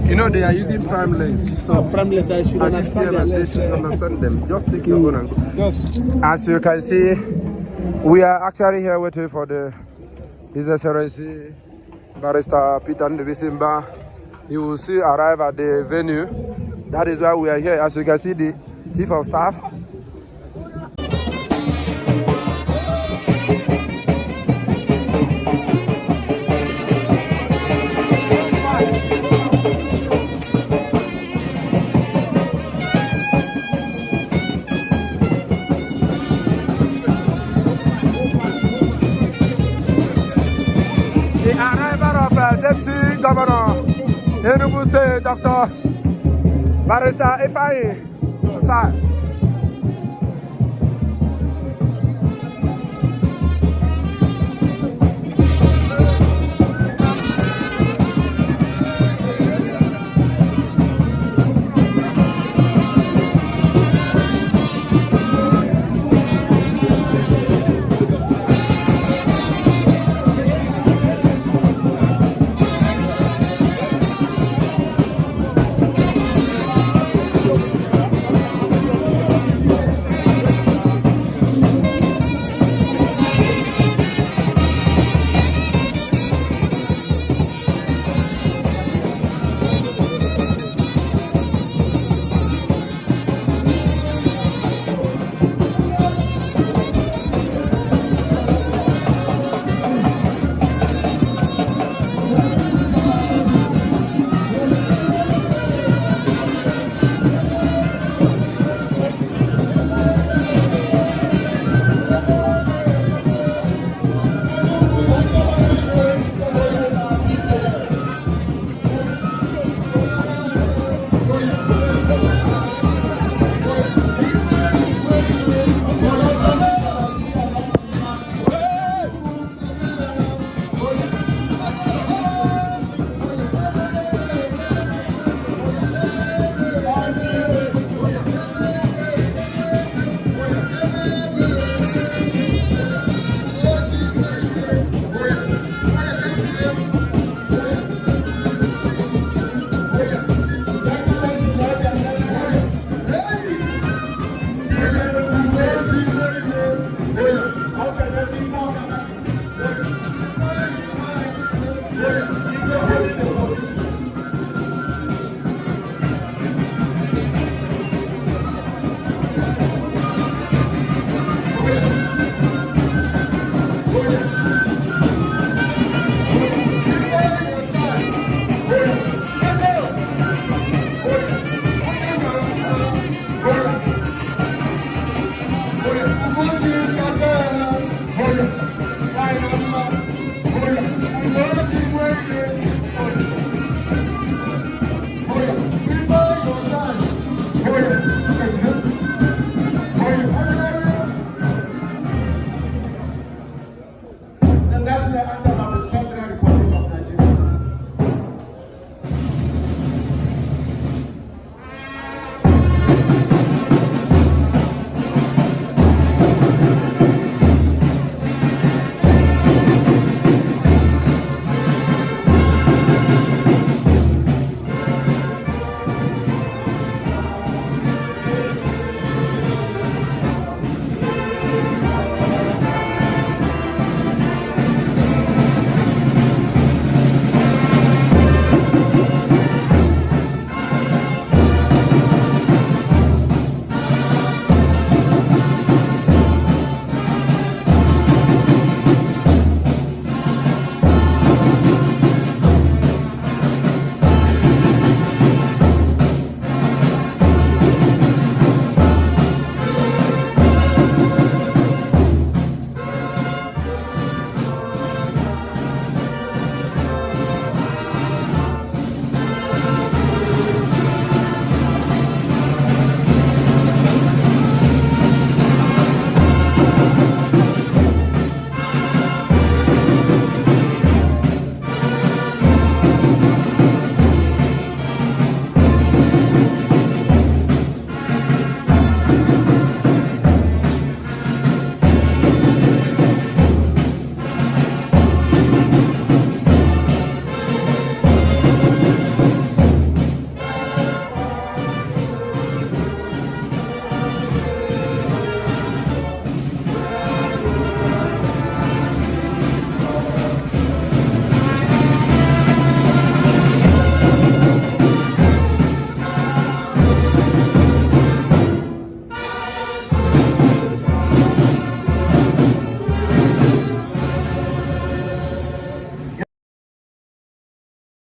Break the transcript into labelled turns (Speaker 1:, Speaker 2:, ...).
Speaker 1: You know they are using prime lens, so
Speaker 2: prime lens, I should understand them.
Speaker 1: They should understand them. Just take your own and go.
Speaker 2: Yes.
Speaker 1: As you can see, we are actually here waiting for His Excellency Barrister Peter Ndebissimba. He will soon arrive at the venue. That is why we are here. As you can see, the Chief of Staff. Deputy Governor Enugu State, Dr. Barrister Ifeanyi, sir.